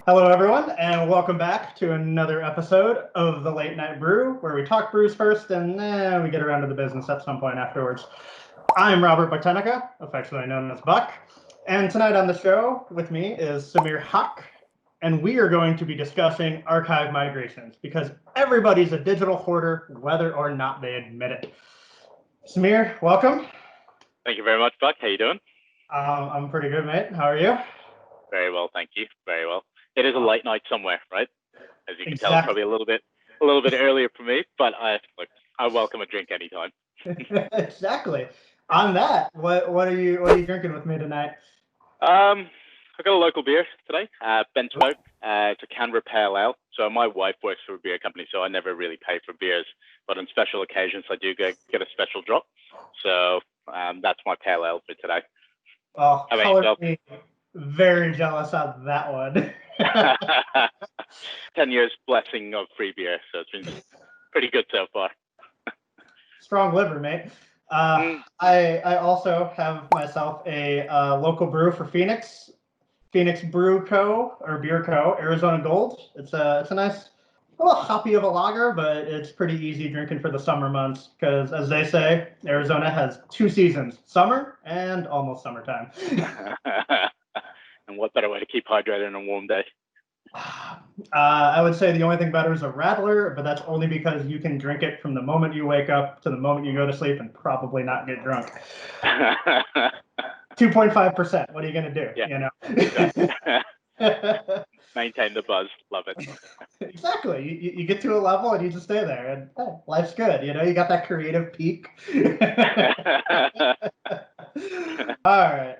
Hello, everyone, and welcome back to another episode of the Late Night Brew, where we talk brews first and then we get around to the business at some point afterwards. I'm Robert Buktenica, affectionately known as Buck, and tonight on the show with me is Samer Haque, and we are going to be discussing archive migrations because everybody's a digital hoarder, whether or not they admit it. Samer, welcome. Thank you very much, Buck. How you doing? I'm pretty good, mate. How are you? Very well, thank you. Very well. It is a late night somewhere, right? As you can tell, Exactly. probably a little bit earlier for me, but I welcome a drink anytime. Exactly. On that, what are you drinking with me tonight? I got a local beer today, Ben Smoke. It's a Canberra Pale Ale. So my wife works for a beer company, so I never really pay for beers, but on special occasions I do get a special drop. So that's my Pale Ale for today. Oh, How about color yourself? me very jealous of that one. 10 years blessing of free beer, so it's been pretty good so far. Strong liver, mate. I also have myself a local brew for Phoenix Brew Co. or Beer Co. Arizona Gold. It's a nice, a little hoppy of a lager, but it's pretty easy drinking for the summer months because, as they say, Arizona has two seasons: summer and almost summertime. And what better way to keep hydrated on a warm day? I would say the only thing better is a Rattler, but that's only because you can drink it from the moment you wake up to the moment you go to sleep and probably not get drunk. 2.5%. What are you going to do? Yeah. You know? Exactly. Maintain the buzz. Love it. Exactly. You get to a level and you just stay there, and hey, life's good. You know, you got that creative peak. All right.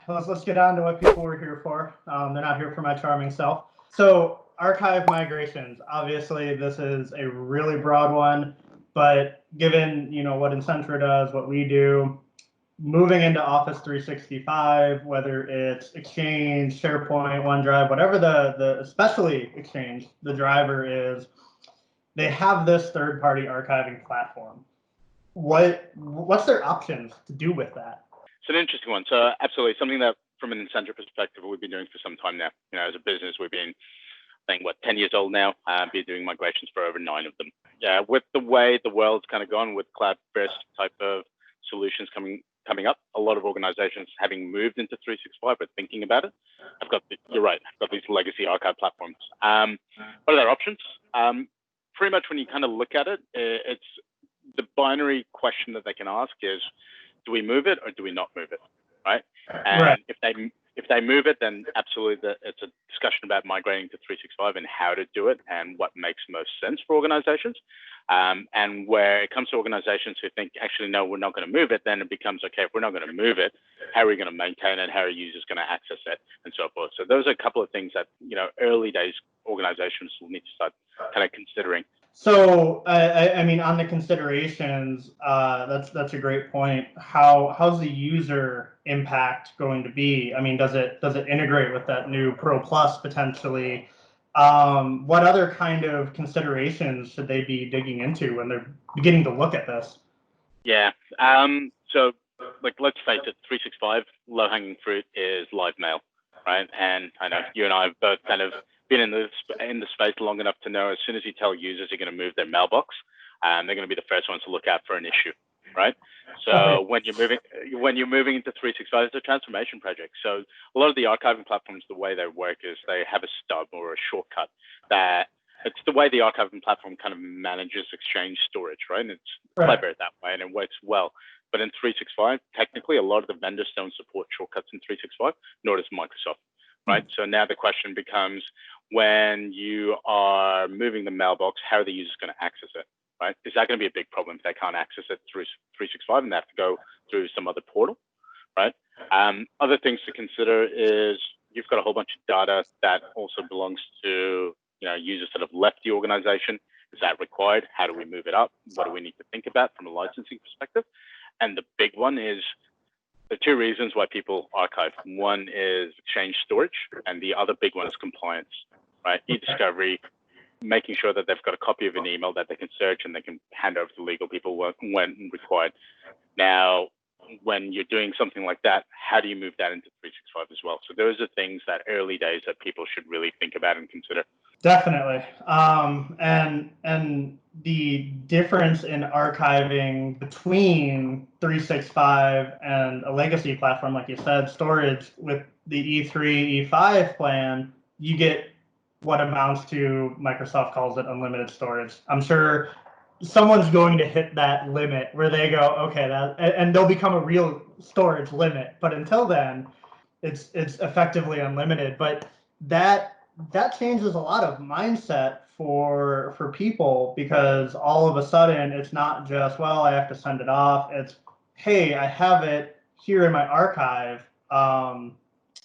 Let's get on to what people were here for. They're not here for my charming self. So archive migrations. Obviously, this is a really broad one, but given what Insentra does, what we do, moving into Office 365, whether it's Exchange, SharePoint, OneDrive, whatever the especially Exchange, the driver is, they have this third-party archiving platform. What's their options to do with that? It's an interesting one. So absolutely, something that from an Insentra perspective, we've been doing for some time now. As a business, we've been, 10 years old now, been doing migrations for over 9 of them. Yeah, with the way the world's kind of gone with cloud-first type of solutions coming up, a lot of organizations having moved into 365 but thinking about it. You're right, I've got these legacy archive platforms. What are their options? Pretty much when you kind of look at it, it's the binary question that they can ask is, do we move it or do we not move it, right? And Right. if they move it, then absolutely it's a discussion about migrating to 365 and how to do it and what makes most sense for organizations. And where it comes to organizations who think, actually, no, we're not going to move it, then it becomes, okay, if we're not going to move it, how are we going to maintain it? How are users going to access it? And so forth. So those are a couple of things that, early days organizations will need to start kind of considering. So, I mean, on the considerations, that's a great point. How's the user impact going to be? I mean, does it integrate with that new Pro Plus potentially? What other kind of considerations should they be digging into when they're beginning to look at this? Yeah. So, let's face it, 365 low-hanging fruit is live mail, right? And I know you and I have both kind of been in the space long enough to know as soon as you tell users you're going to move their mailbox, they're going to be the first ones to look out for an issue, right? So when you're moving into 365, it's a transformation project. So a lot of the archiving platforms, the way they work is they have a stub or a shortcut that it's the way the archiving platform kind of manages Exchange storage, right? And it's clever that way and it works well. But in 365, technically, a lot of the vendors don't support shortcuts in 365, nor does Microsoft, right? So now the question becomes, when you are moving the mailbox, how are the users going to access it, right? Is that going to be a big problem if they can't access it through 365 and they have to go through some other portal, right? Other things to consider is you've got a whole bunch of data that also belongs to users that have left the organization. Is that required? How do we move it up? What do we need to think about from a licensing perspective? And the big one is the 2 reasons why people archive. One is Exchange storage, and the other big one is compliance, right? E-discovery, making sure that they've got a copy of an email that they can search and they can hand over to legal people when required. Now, when you're doing something like that, how do you move that into 365 as well? So those are things that early days that people should really think about and consider. Definitely. And the difference in archiving between 365 and a legacy platform, like you said, storage with the E3, E5 plan, you get what amounts to, Microsoft calls it unlimited storage. I'm sure someone's going to hit that limit where they go, okay, and they'll become a real storage limit. But until then, it's effectively unlimited. But that changes a lot of mindset for people, because all of a sudden it's not just, well, I have to send it off. It's, hey, I have it here in my archive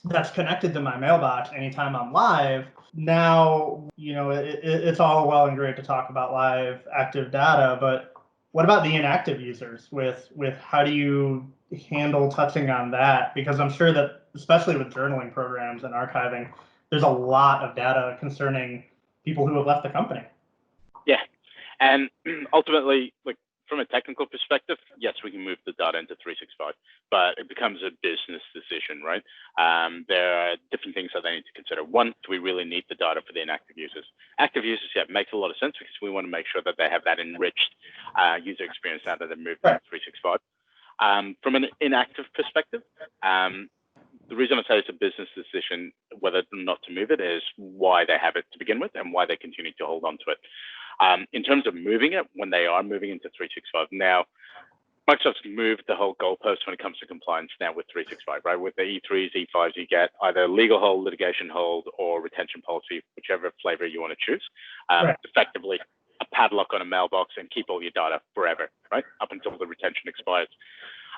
that's connected to my mailbox anytime I'm live. Now, it's all well and great to talk about live active data, but what about the inactive users with how do you handle touching on that? Because I'm sure that, especially with journaling programs and archiving, there's a lot of data concerning people who have left the company. Yeah. And ultimately, like from a technical perspective, yes, we can move the data into 365, but it becomes a business decision, right? There are different things that they need to consider. One, do we really need the data for the inactive users? Active users, yeah, makes a lot of sense because we want to make sure that they have that enriched user experience now that they're moved into 365. From an inactive perspective, the reason I say it's a business decision whether or not to move it is why they have it to begin with and why they continue to hold on to it. In terms of moving it, when they are moving into 365, now Microsoft's moved the whole goalpost when it comes to compliance now with 365, right? With the E3s, E5s, you get either legal hold, litigation hold, or retention policy, whichever flavor you want to choose. Effectively, a padlock on a mailbox and keep all your data forever, right? Up until the retention expires.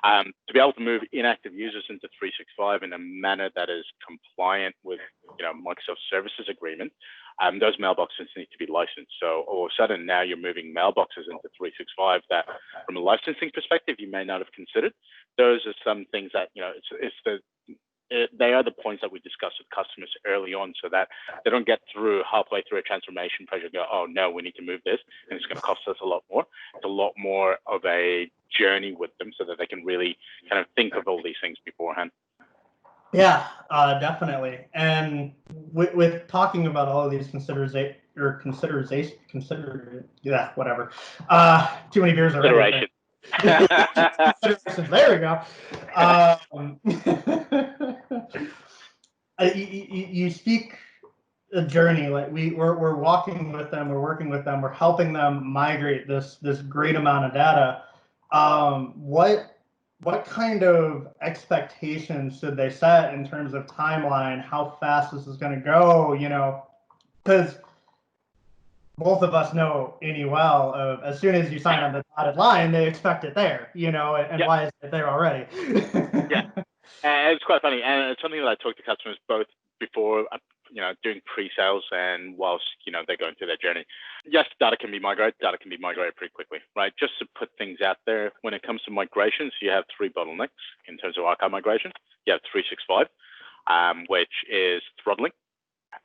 To be able to move inactive users into 365 in a manner that is compliant with, Microsoft Services Agreement, those mailboxes need to be licensed. So all of a sudden now you're moving mailboxes into 365 that, from a licensing perspective, you may not have considered. Those are some things that they are the points that we discuss with customers early on, so that they don't get through halfway through a transformation project and go, oh no, we need to move this and it's going to cost us a lot more. It's a lot more of a journey with them so that they can really kind of think of all these things beforehand. Yeah, definitely. And with talking about all of these consideration, whatever. Too many beers already. Considerations. There we go. You speak a journey, like we're walking with them, we're working with them, we're helping them migrate this great amount of data. What kind of expectations should they set in terms of timeline? How fast this is going to go? Because both of us know well of as soon as you sign on the dotted line, they expect it there. And yep. Why is it there already? Yeah, and it's quite funny, and it's something that I talk to customers both before, doing pre-sales and whilst, they're going through their journey. Yes, data can be migrated pretty quickly, right? Just to put things out there, when it comes to migrations, you have three bottlenecks in terms of archive migration. You have 365, which is throttling.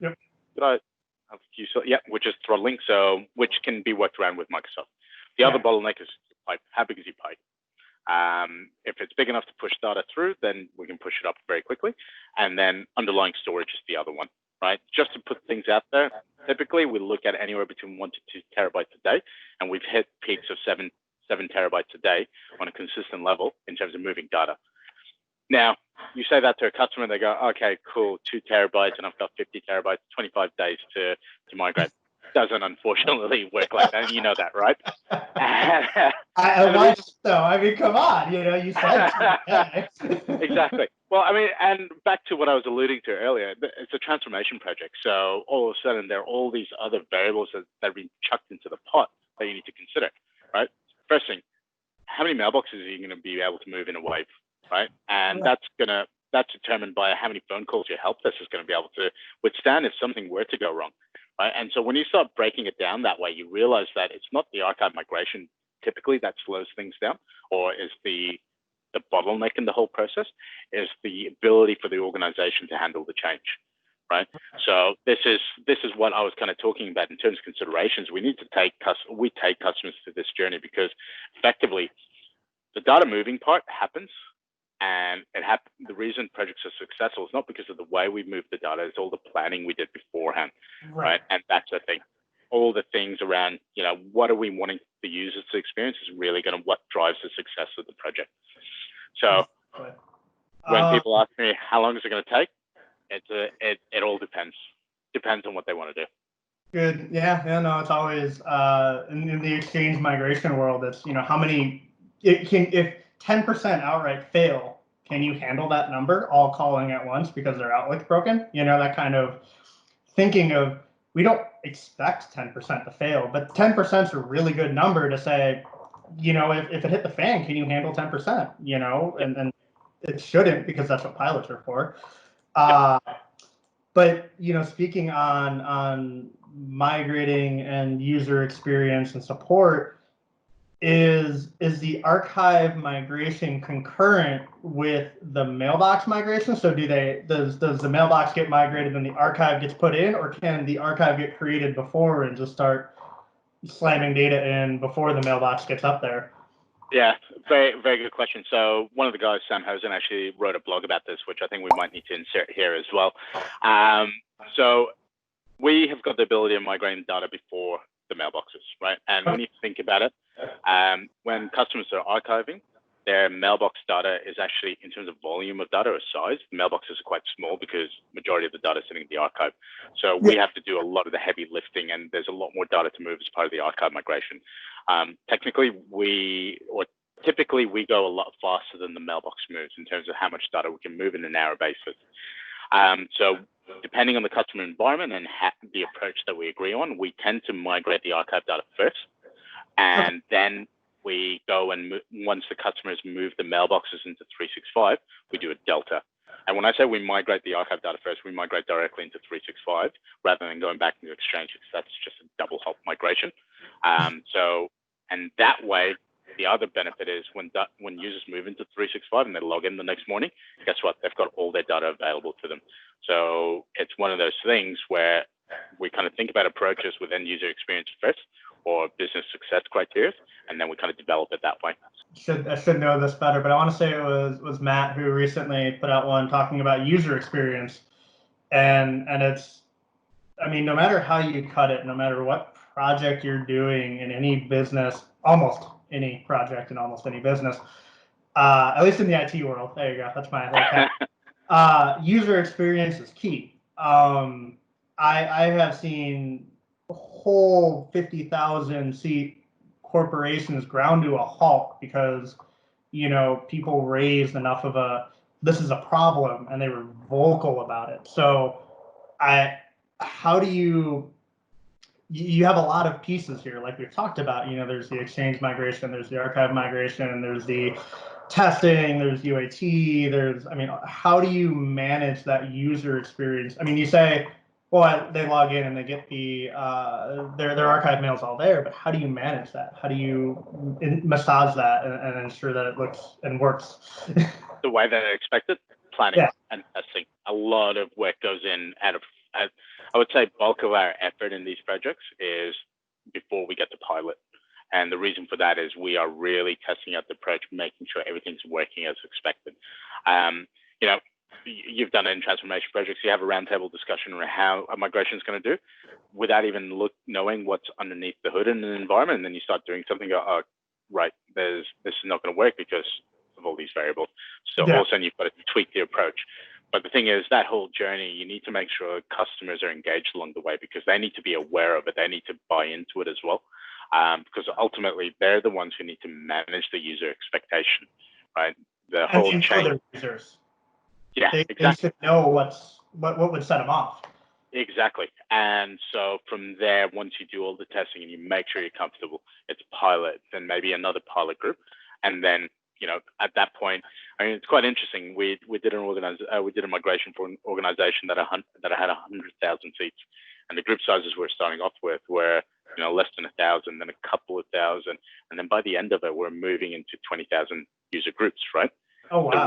Yep. Which is throttling, so which can be worked around with Microsoft. The other bottleneck is pipe. How big is your pipe? If it's big enough to push data through, then we can push it up very quickly. And then underlying storage is the other one, right? Just to put things out there, typically we look at anywhere between 1 to 2 terabytes a day, and we've hit peaks of 7 terabytes a day on a consistent level in terms of moving data. Now, you say that to a customer, they go, okay, cool, 2 terabytes, and I've got 50 terabytes, 25 days to migrate. Doesn't unfortunately work like that. You know that, right? I mean, come on, you said Exactly. Well, I mean, and back to what I was alluding to earlier, it's a transformation project. So all of a sudden, there are all these other variables that are being chucked into the pot that you need to consider, right? First thing, how many mailboxes are you going to be able to move in a wave, right? And that's determined by how many phone calls your help desk is going to be able to withstand if something were to go wrong. Right? And so when you start breaking it down that way, you realize that it's not the archive migration typically that slows things down or is the bottleneck in the whole process, is the ability for the organization to handle the change, right? So this is what I was kind of talking about in terms of considerations. We take customers through this journey because effectively the data moving part happens, And the reason projects are successful is not because of the way we move the data, it's all the planning we did beforehand, right? And that's the thing. All the things around, what are we wanting the users to experience is really going to what drives the success of the project. So when people ask me how long is it going to take, it all depends. Depends on what they want to do. Good. Yeah, no, it's always in the exchange migration world, it's how many if 10% outright fail, can you handle that number all calling at once because their outlook's broken? That kind of thinking of, we don't expect 10% to fail, but 10% is a really good number to say, if it hit the fan, can you handle 10%? And it shouldn't, because that's what pilots are for. But speaking on migrating and user experience and support, is the archive migration concurrent with the mailbox migration? So does the mailbox get migrated and the archive gets put in, or can the archive get created before and just start slamming data in before the mailbox gets up there? Yeah, very, very good question. So one of the guys, Sam Haque, actually wrote a blog about this, which I think we might need to insert here as well. So we have got the ability of migrating data before the mailboxes, right? And when you think about it, when customers are archiving, their mailbox data is actually, in terms of volume of data or size, the mailboxes are quite small because majority of the data is sitting in the archive. So we have to do a lot of the heavy lifting, and there's a lot more data to move as part of the archive migration. Typically, we go a lot faster than the mailbox moves in terms of how much data we can move in an hour basis. So depending on the customer environment and the approach that we agree on, we tend to migrate the archive data first, and then we go and once the customers move the mailboxes into 365, we do a delta. And when I say we migrate the archive data first, we migrate directly into 365 rather than going back into Exchange, because that's just a double hop migration. And that way, the other benefit is when users move into 365 and they log in the next morning, guess what? They've got all their data available to them. So it's one of those things where we kind of think about approaches with end user experience first, or business success criteria, and then we kind of develop it that way. I should know this better, but I want to say it was Matt who recently put out one talking about user experience, and it's, no matter how you cut it, no matter what project you're doing in any business, almost any project in almost any business, at least in the IT world, there you go, that's my user experience is key. I have seen whole 50,000 seat corporations ground to a halt because people raised enough of this is a problem, and they were vocal about it. So how do you have a lot of pieces here, like we've talked about. There's the Exchange migration, there's the archive migration, there's the testing, there's UAT, how do you manage that user experience? You say, well, they log in and they get their archive mail's all there, but how do you manage that? How do you massage that and ensure that it looks and works? The way that I expected, planning and testing. A lot of work goes in I would say bulk of our effort in these projects is before we get to pilot. And the reason for that is we are really testing out the approach, making sure everything's working as expected. You've done it in transformation projects. You have a roundtable discussion around how a migration is going to do without even knowing what's underneath the hood in an environment. And then you start doing something, oh, right, this is not going to work because of all these variables. So all of a sudden you've got to tweak the approach. But the thing is, that whole journey, you need to make sure customers are engaged along the way, because they need to be aware of it. They need to buy into it as well, because ultimately they're the ones who need to manage the user expectation, right? The whole chain. Their users. Yeah, they should know what would set them off. Exactly. And so from there, once you do all the testing and you make sure you're comfortable, it's a pilot, then maybe another pilot group, and then at that point, it's quite interesting. We did a migration for an organization that had 100,000 seats, and the group sizes we're starting off with were less than 1,000, then a couple of thousand, and then by the end of it, we're moving into 20,000 user groups, right? Oh wow! The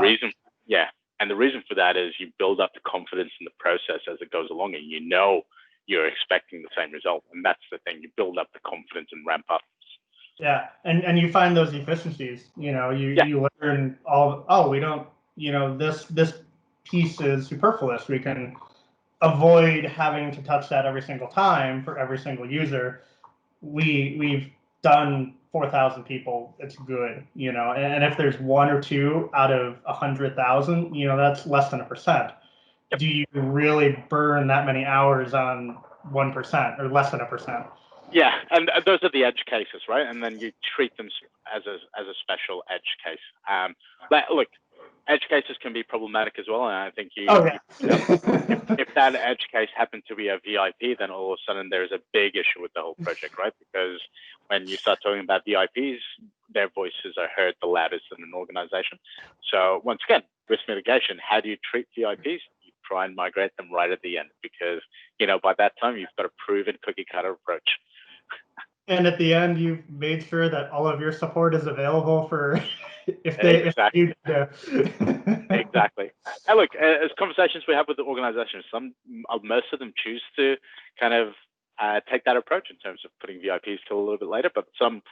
reason for that is you build up the confidence in the process as it goes along, and you're expecting the same result, and that's the thing. You build up the confidence and ramp up. Yeah, and you find those efficiencies. You learn all. Oh, we don't this piece is superfluous. We can avoid having to touch that every single time for every single user. We've done 4,000 people. It's good, and if there's one or two out of 100,000, that's less than 1%. Yep. Do you really burn that many hours on 1% or less than 1%? Yeah, and those are the edge cases, right? And then you treat them as a special edge case. But look, edge cases can be problematic as well, and I think if that edge case happened to be a VIP, then all of a sudden there's a big issue with the whole project, right? Because when you start talking about VIPs, their voices are heard the loudest in an organization. So once again, risk mitigation, how do you treat VIPs? You try and migrate them right at the end, because by that time you've got a proven cookie cutter approach. And at the end, you've made sure that all of your support is available for if they need to. Exactly. And look, as conversations we have with the organizations, most of them choose to kind of take that approach in terms of putting VIPs till a little bit later, but some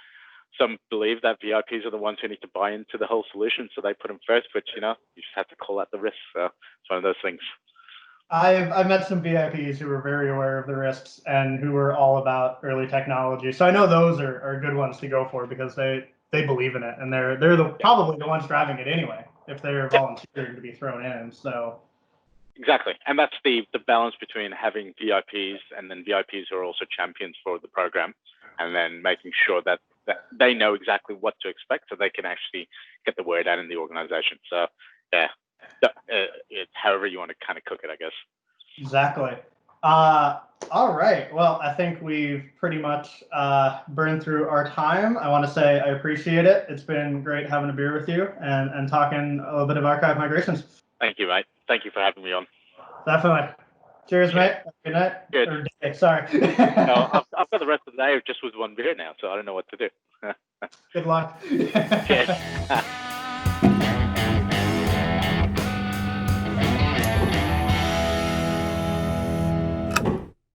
believe that VIPs are the ones who need to buy into the whole solution, so they put them first, which, you just have to call out the risks. So it's one of those things. I've met some VIPs who were very aware of the risks and who were all about early technology. So I know those are good ones to go for, because they believe in it, and they're probably the ones driving it anyway, if they're volunteering to be thrown in. So exactly, and that's the balance between having VIPs and then VIPs who are also champions for the program, and then making sure that they know exactly what to expect, so they can actually get the word out in the organization. So yeah. It's however you want to kind of cook it, I guess. Exactly. All right. Well, I think we've pretty much burned through our time. I want to say I appreciate it. It's been great having a beer with you and talking a little bit of archive migrations. Thank you, mate. Thank you for having me on. Definitely. Cheers, mate. Good night. Good. Or day. Sorry. No, I've got the rest of the day just with one beer now, so I don't know what to do. Good luck. Cheers.